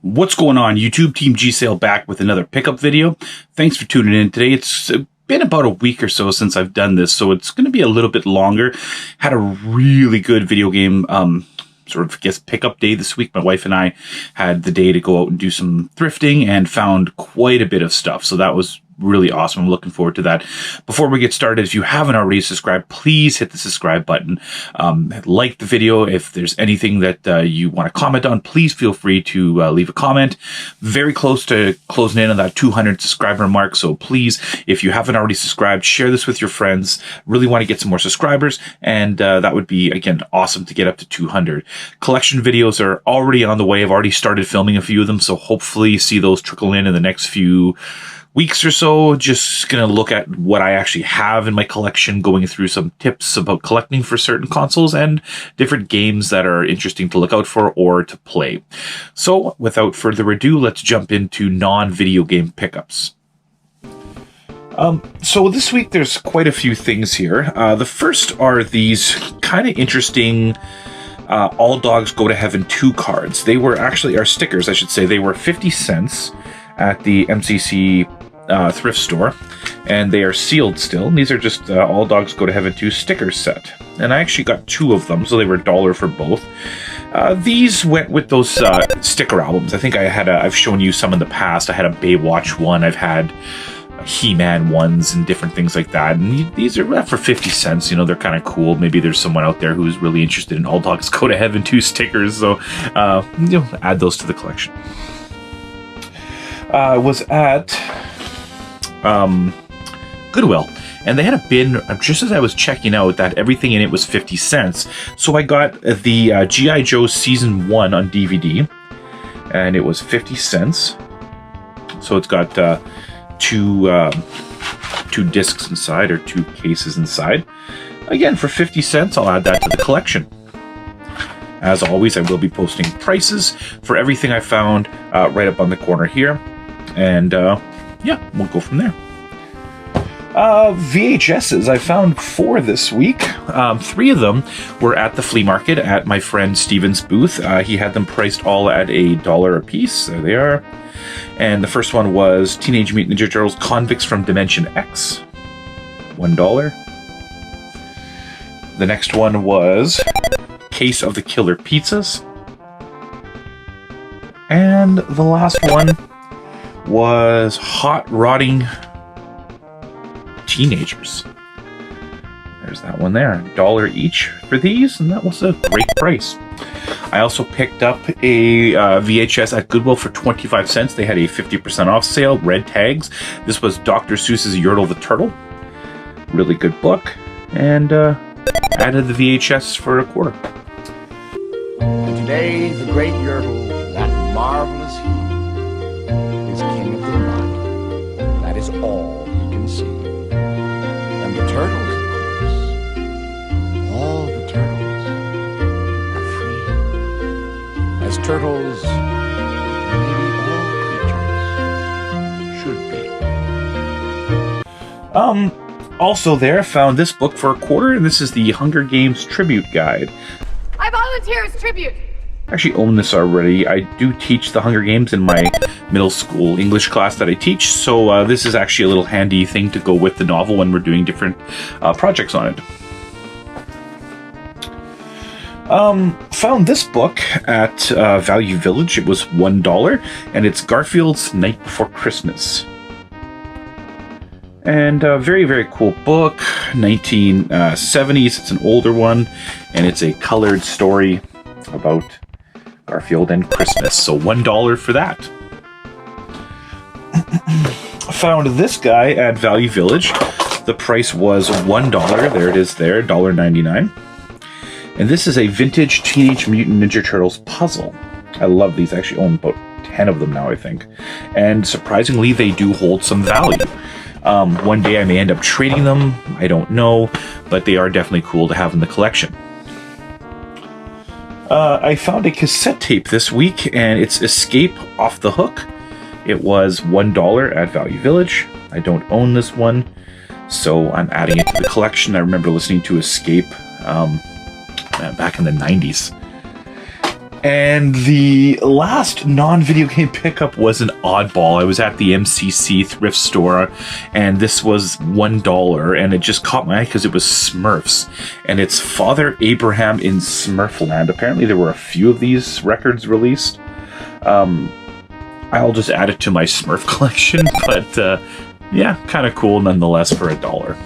What's going on, YouTube? Team G Sale back with another pickup video. Thanks for tuning in today. It's been about a week or so since I've done this, so it's going to be a little bit longer. Had a really good video game pickup day this week. My wife and I had the day to go out and do some thrifting and found quite a bit of stuff, so that was really awesome. I'm looking forward to that. Before we get started, if you haven't already subscribed, please hit the subscribe button. Like the video. If there's anything that you want to comment on, please feel free to leave a comment. Very close to closing in on that 200 subscriber mark, so please, if you haven't already subscribed, share this with your friends. Really want to get some more subscribers, and that would be, again, awesome to get up to 200. Collection videos are already on the way. I've already started filming a few of them, so hopefully you see those trickle in the next few weeks or so. Just gonna look at what I actually have in my collection, going through some tips about collecting for certain consoles and different games that are interesting to look out for or to play. So without further ado, let's jump into non-video game pickups. So this week there's quite a few things here. The first are these kind of interesting All Dogs Go to Heaven 2 cards. They were actually, or stickers I should say, they were 50 cents at the MCC thrift store, and they are sealed still. And these are just All Dogs Go to Heaven 2 sticker set, and I actually got 2 of them, so they were $1 for both. These went with those sticker albums. I think I've shown you some in the past. I had a Baywatch one, I've had He-Man ones and different things like that, and these are for 50 cents. You know, they're kind of cool. Maybe there's someone out there who's really interested in All Dogs Go to Heaven 2 stickers, so add those to the collection. I was at Goodwill, and they had a bin just as I was checking out that everything in it was 50 cents. So I got the G.I. Joe Season 1 on DVD, and it was 50 cents. So it's got two discs inside, or 2 cases inside. Again, for 50 cents, I'll add that to the collection. As always, I will be posting prices for everything I found right up on the corner here. And yeah, we'll go from there. VHSs, I found 4 this week. 3 of them were at the flea market at my friend Steven's booth. He had them priced all at $1 a piece. There they are. And the first one was Teenage Mutant Ninja Turtles Convicts from Dimension X, $1. The next one was Case of the Killer Pizzas. And the last one was Hot Rodding Teenagers. There's that one there. $1 each for these, and that was a great price. I also picked up a VHS at Goodwill for 25 cents. They had a 50% off sale, red tags. This was Dr. Seuss's Yertle the Turtle. Really good book. And added the VHS for $0.25. And today, the great Yertle, that marvelous he, is king of the mud. That is all he can see. And the turtles, of course, all the turtles are free. As turtles, maybe all creatures should be. Also there, found this book for $0.25, and this is the Hunger Games Tribute Guide. I volunteer as tribute. I actually own this already. I do teach the Hunger Games in my middle school English class that I teach, so this is actually a little handy thing to go with the novel when we're doing different projects on it. Found this book at Value Village. It was $1, and it's Garfield's Night Before Christmas. And a very, very cool book, 1970s. It's an older one, and it's a colored story about Garfield and Christmas. So $1 for that. Found this guy at Value Village. The price was $1. There it is there, $1.99. And this is a vintage Teenage Mutant Ninja Turtles puzzle. I love these. I actually own about 10 of them now, I think. And surprisingly, they do hold some value. One day I may end up trading them, I don't know, but they are definitely cool to have in the collection. I found a cassette tape this week, and it's Escape Off the Hook. It was $1 at Value Village. I don't own this one, so I'm adding it to the collection. I remember listening to Escape back in the 90s. And the last non-video game pickup was an oddball. I was at the MCC thrift store, and this was $1, and it just caught my eye because it was Smurfs, and it's Father Abraham in Smurfland. Apparently there were a few of these records released. I'll just add it to my Smurf collection, but yeah, kind of cool nonetheless for $1.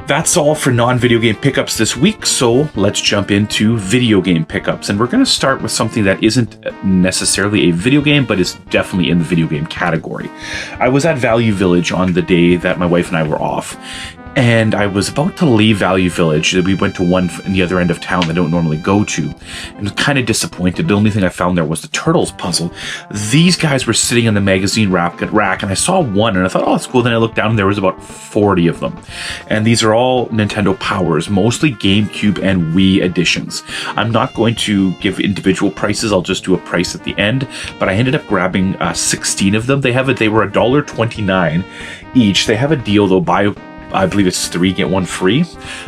That's all for non-video game pickups this week, so let's jump into video game pickups. And we're going to start with something that isn't necessarily a video game, but is definitely in the video game category. I was at Value Village on the day that my wife and I were off, and I was about to leave Value Village. We went to one in the other end of town that I don't normally go to, and was kind of disappointed. The only thing I found there was the Turtles puzzle. These guys were sitting in the magazine rack, and I saw one, and I thought, oh, that's cool. Then I looked down, and there was about 40 of them. And these are all Nintendo Powers, mostly GameCube and Wii editions. I'm not going to give individual prices. I'll just do a price at the end, but I ended up grabbing 16 of them. They were $1.29 each. They have a deal, though, I believe it's 3 get 1 free.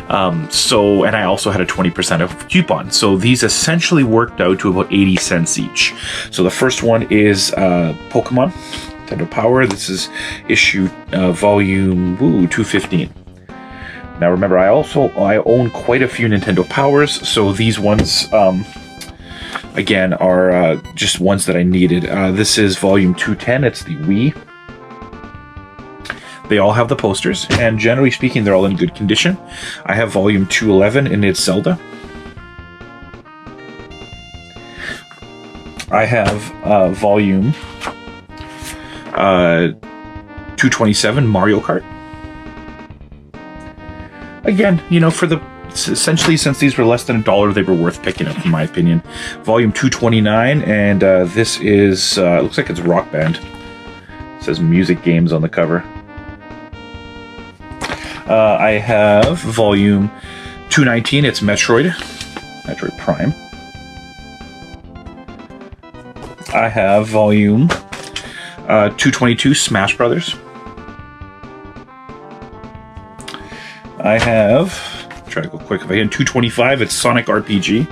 And I also had a 20% off coupon. So these essentially worked out to about 80 cents each. So the first one is Pokemon Nintendo Power. This is issue volume 215. Now remember, I own quite a few Nintendo Powers, so these ones again are just ones that I needed. This is volume 210. It's the Wii. They all have the posters, and generally speaking, they're all in good condition. I have volume 211, and it's Zelda. I have volume 227, Mario Kart. Again, essentially, since these were less than $1, they were worth picking up, in my opinion. Volume 229, and this is, looks like it's Rock Band. It says Music Games on the cover. I have volume 219, it's Metroid Prime. I have volume 222, Smash Brothers. I have, try to go quick if I can, 225, it's Sonic RPG.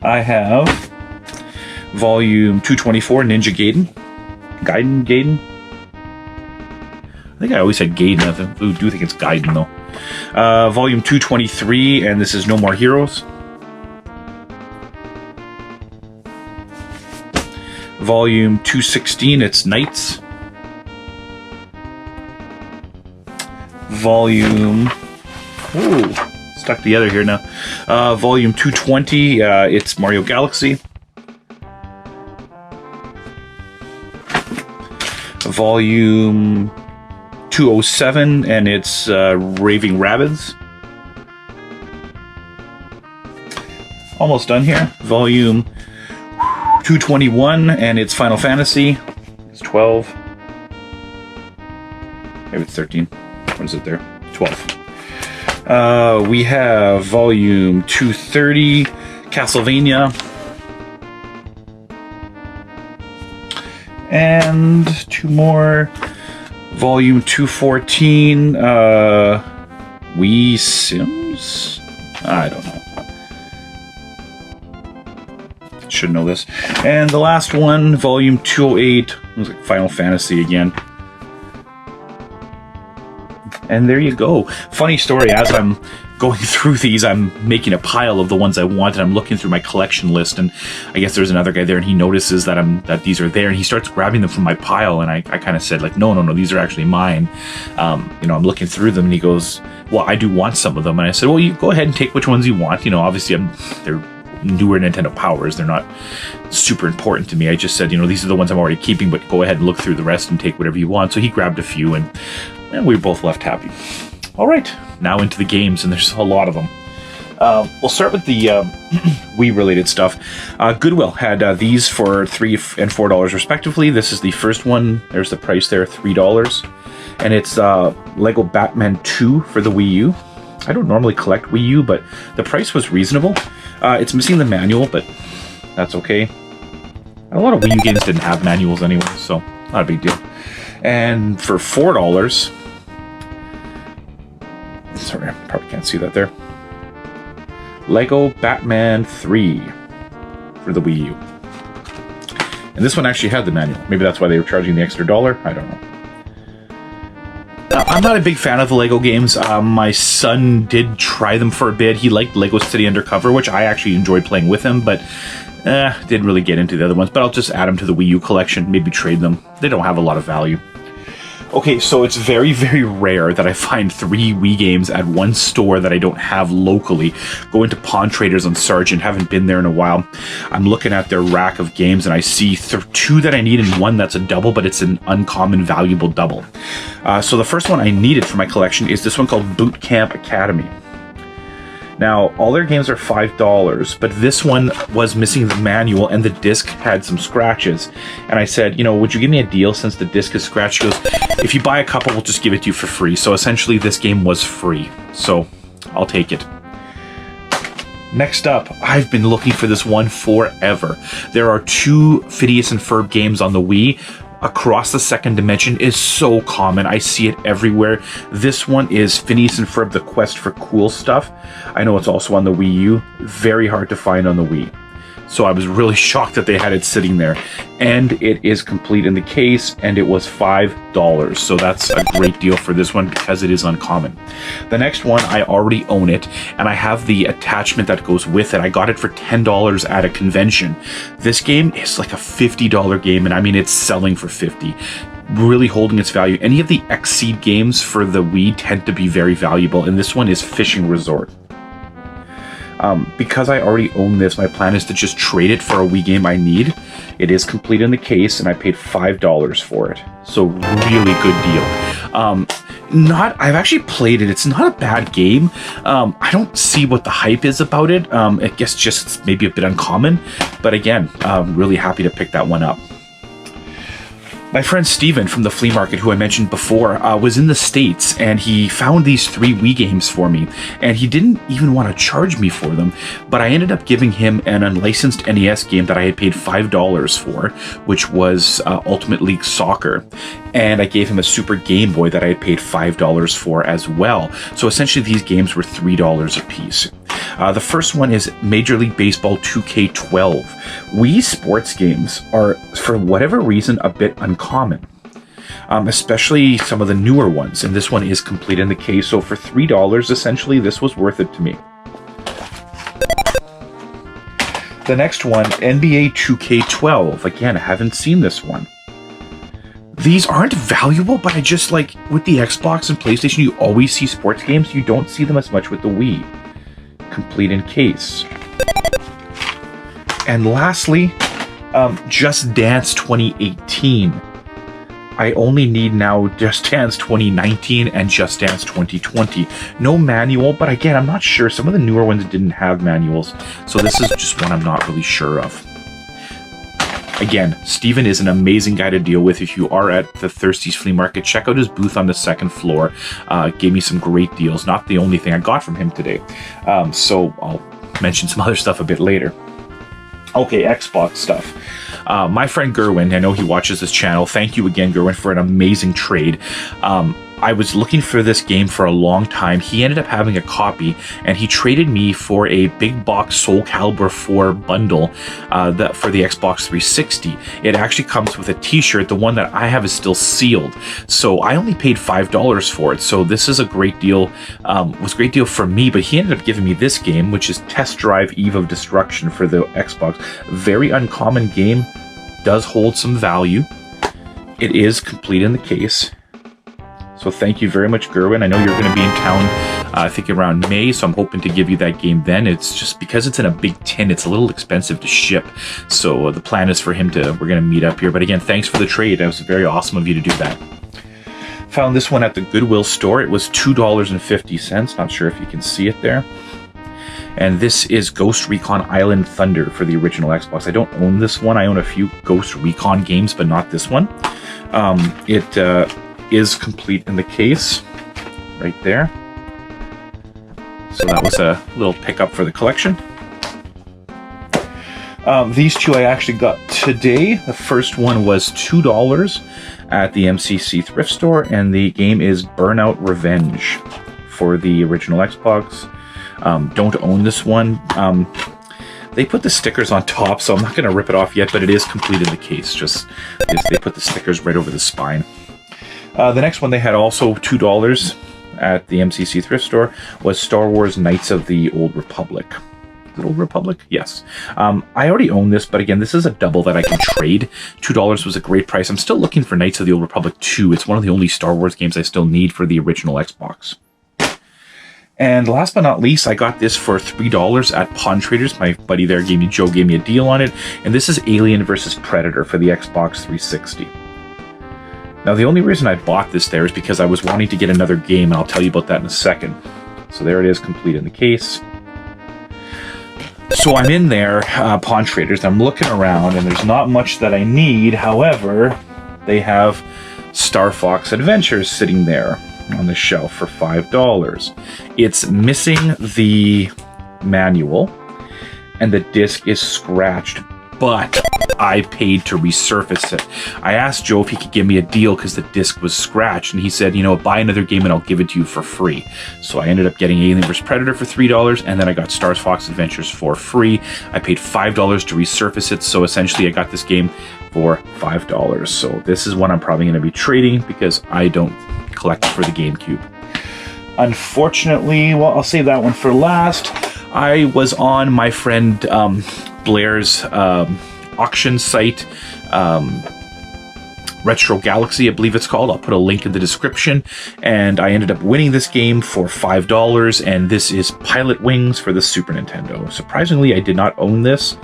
I have volume 224, Ninja Gaiden. Gaiden? I think I always said Gaiden. I do think it's Gaiden, though. Volume 223, and this is No More Heroes. Volume 216, it's Knights. Volume... Ooh, stuck together here now. Volume 220, it's Mario Galaxy. Volume 207, and it's Raving Rabbids. Almost done here. Volume 221, and it's Final Fantasy. It's 12. Maybe it's 13. What is it there? 12. We have volume 230, Castlevania. And 2 more. Volume 214, Wii Sims? I don't know. Should know this. And the last one, Volume 208, looks like Final Fantasy again. And there you go. Funny story, as I'm going through these, I'm making a pile of the ones I want, and I'm looking through my collection list, and I guess there's another guy there, and he notices that these are there, and he starts grabbing them from my pile, and I kind of said, like, no, these are actually mine. I'm looking through them, and he goes, well, I do want some of them. And I said, well, you go ahead and take which ones you want. Obviously they're newer Nintendo Powers. They're not super important to me. I just said, these are the ones I'm already keeping, but go ahead and look through the rest and take whatever you want. So he grabbed a few, and we were both left happy. All right, now into the games, and there's a lot of them. We'll start with the Wii-related stuff. Goodwill had these for $3 and $4 respectively. This is the first one. There's the price there, $3. And it's Lego Batman 2 for the Wii U. I don't normally collect Wii U, but the price was reasonable. It's missing the manual, but that's okay. A lot of Wii U games didn't have manuals anyway, so not a big deal. And for $4... Sorry, I probably can't see that there. Lego Batman 3 for the Wii U. And this one actually had the manual. Maybe that's why they were charging the extra $1. I don't know. I'm not a big fan of the Lego games. My son did try them for a bit. He liked Lego City Undercover, which I actually enjoyed playing with him, but didn't really get into the other ones. But I'll just add them to the Wii U collection, maybe trade them. They don't have a lot of value. Okay, so it's very, very rare that I find 3 Wii games at one store that I don't have locally. Go into Pawn Traders on Sargent, haven't been there in a while. I'm looking at their rack of games and I see 2 that I need and 1 that's a double, but it's an uncommon valuable double. So the first one I needed for my collection is this one called Boot Camp Academy. Now, all their games are $5, but this one was missing the manual and the disc had some scratches. And I said, you know, would you give me a deal since the disc is scratched? She goes, if you buy a couple, we'll just give it to you for free. So essentially, this game was free. So I'll take it. Next up, I've been looking for this one forever. There are 2 Phineas and Ferb games on the Wii. Across the Second Dimension is so common. I see it everywhere. This one is Phineas and Ferb, The Quest for Cool Stuff. I know it's also on the Wii U. Very hard to find on the Wii. So I was really shocked that they had it sitting there. And it is complete in the case, and it was $5. So that's a great deal for this one because it is uncommon. The next one, I already own it, and I have the attachment that goes with it. I got it for $10 at a convention. This game is like a $50 game, and I mean, it's selling for $50. Really holding its value. Any of the Xseed games for the Wii tend to be very valuable, and this one is Fishing Resort. Because I already own this, my plan is to just trade it for a Wii game I need. It is complete in the case, and I paid $5 for it. So really good deal. I've actually played it. It's not a bad game. I don't see what the hype is about it. I guess just maybe a bit uncommon. But again, I'm really happy to pick that one up. My friend Steven from the flea market, who I mentioned before, was in the States, and he found these 3 Wii games for me, and he didn't even want to charge me for them, but I ended up giving him an unlicensed NES game that I had paid $5 for, which was Ultimate League Soccer, and I gave him a Super Game Boy that I had paid $5 for as well. So essentially these games were $3 a piece. The first one is Major League Baseball 2K12. Wii sports games are, for whatever reason, a bit uncommon. Especially some of the newer ones, and this one is complete in the case, so for $3, essentially, this was worth it to me. The next one, NBA 2K12. Again, I haven't seen this one. These aren't valuable, but I just like, with the Xbox and PlayStation, you always see sports games. You don't see them as much with the Wii. Complete in case. And lastly, Just Dance 2018. I only need now Just Dance 2019 and Just Dance 2020. No manual, but again, I'm not sure. Some of the newer ones didn't have manuals, so this is just one I'm not really sure of. Again, Steven is an amazing guy to deal with. If you are at the Thirsties Flea Market, check out his booth on the 2nd floor. Gave me some great deals. Not the only thing I got from him today. So I'll mention some other stuff a bit later. Okay, Xbox stuff. My friend Gerwin, I know he watches this channel. Thank you again, Gerwin, for an amazing trade. I was looking for this game for a long time. He ended up having a copy, and he traded me for a big box Soul Calibur 4 bundle for the Xbox 360. It actually comes with a t-shirt. The one that I have is still sealed. So I only paid $5 for it. So this is a great deal. Was a great deal for me, but he ended up giving me this game, which is Test Drive Eve of Destruction for the Xbox. Very uncommon game. Does hold some value. It is complete in the case. So thank you very much, Gerwin. I know you're going to be in town, I think around May, so I'm hoping to give you that game then. It's just because it's in a big tin, it's a little expensive to ship. So the plan is for him we're going to meet up here. But again, thanks for the trade. It was very awesome of you to do that. Found this one at the Goodwill store. It was $2.50. Not sure if you can see it there. And this is Ghost Recon Island Thunder for the original Xbox. I don't own this one. I own a few Ghost Recon games, but not this one. It is complete in the case, right there. So that was a little pickup for the collection. These 2 I actually got today. The first one was $2 at the MCC thrift store, and the game is Burnout Revenge for the original Xbox. Don't own this one. They put the stickers on top, so I'm not going to rip it off yet, but it is complete in the case. Just they put the stickers right over the spine. The next one they had also $2 at the MCC thrift store was Star Wars Knights of the Old Republic. Is it Old Republic? Yes. I already own this, but again, this is a double that I can trade. $2 was a great price. I'm still looking for Knights of the Old Republic 2. It's one of the only Star Wars games I still need for the original Xbox. And last but not least, I got this for $3 at Pawn Traders. My buddy there, Joe, gave me a deal on it. And this is Alien vs. Predator for the Xbox 360. Now, the only reason I bought this there is because I was wanting to get another game, and I'll tell you about that in a second. So there it is, complete in the case. So I'm in there, Pawn Traders. I'm looking around, and there's not much that I need. However, they have Star Fox Adventures sitting there on the shelf for $5. It's missing the manual and the disc is scratched, but I paid to resurface it. I asked Joe if he could give me a deal because the disc was scratched, and he said, you know, buy another game and I'll give it to you for free. So I ended up getting Alien vs. Predator for $3, and then I got Star Fox Adventures for free. I paid $5 to resurface it, so essentially I got this game for $5. So this is one I'm probably going to be trading because I don't collect for the GameCube. Unfortunately, well, I'll save that one for last. I was on my friend Blair's auction site, Retro Galaxy, I believe it's called. I'll put a link in the description. And I ended up winning this game for $5, and this is Pilot Wings for the Super Nintendo. Surprisingly, I did not own this.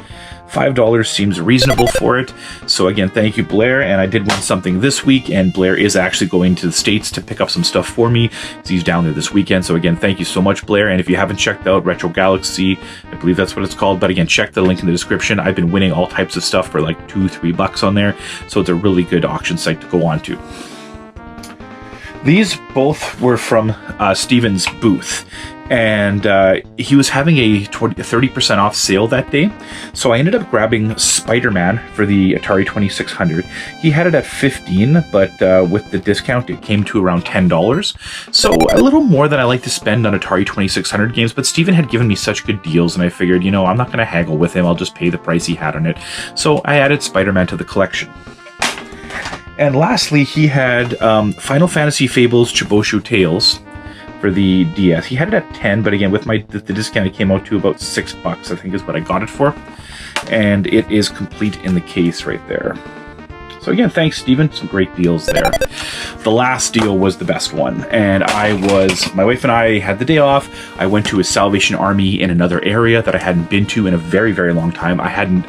$5 seems reasonable for it. So again, thank you, Blair. And I did win something this week, and Blair is actually going to the States to pick up some stuff for me. He's down there this weekend. So again, thank you so much, Blair. And if you haven't checked out Retro Galaxy, I believe that's what it's called. But again, check the link in the description. I've been winning all types of stuff for like $2-3 on there. So it's a really good auction site to go on to. These both were from Steven's booth. And he was having a 30% off sale that day. So I ended up grabbing Spider-Man for the Atari 2600. He had it at $15, but with the discount, it came to around $10. So a little more than I like to spend on Atari 2600 games, but Steven had given me such good deals, and I figured, you know, I'm not going to haggle with him. I'll just pay the price he had on it. So I added Spider-Man to the collection. And lastly, he had Final Fantasy Fables Chibosho Tales for the DS. He had it at 10, but again, with the discount, it came out to about $6, I think is what I got it for. And it is complete in the case right there. So again, thanks, Steven. Some great deals there. The last deal was the best one. And my wife and I had the day off. I went to a Salvation Army in another area that I hadn't been to in a very, very long time. I hadn't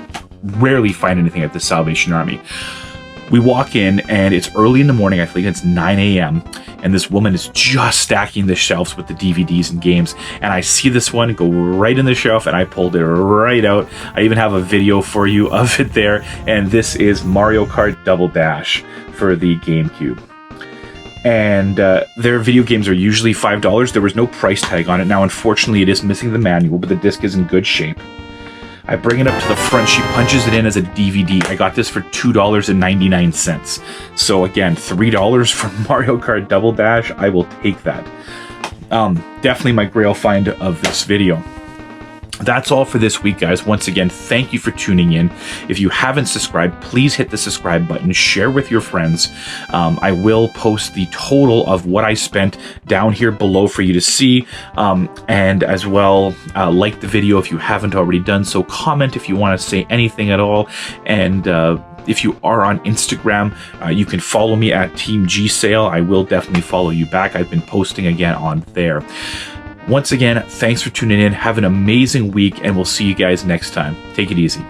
rarely find anything at the Salvation Army. We walk in, and it's early in the morning. I think it's 9 a.m. And this woman is just stacking the shelves with the DVDs and games. And I see this one go right in the shelf, and I pulled it right out. I even have a video for you of it there. And this is Mario Kart Double Dash for the GameCube. And their video games are usually $5. There was no price tag on it. Now, unfortunately, it is missing the manual, but the disc is in good shape. I bring it up to the front. She punches it in as a DVD. I got this for $2.99. So again, $3 for Mario Kart Double Dash. I will take that. Definitely my grail find of this video. That's all for this week, guys. Once again, thank you for tuning in. If you haven't subscribed, please hit the subscribe button. Share with your friends. I will post the total of what I spent down here below for you to see. And as well, like the video if you haven't already done so. Comment if you want to say anything at all. And if you are on Instagram, you can follow me at Team G Sale. I will definitely follow you back. I've been posting again on there. Once again, thanks for tuning in. Have an amazing week, and we'll see you guys next time. Take it easy.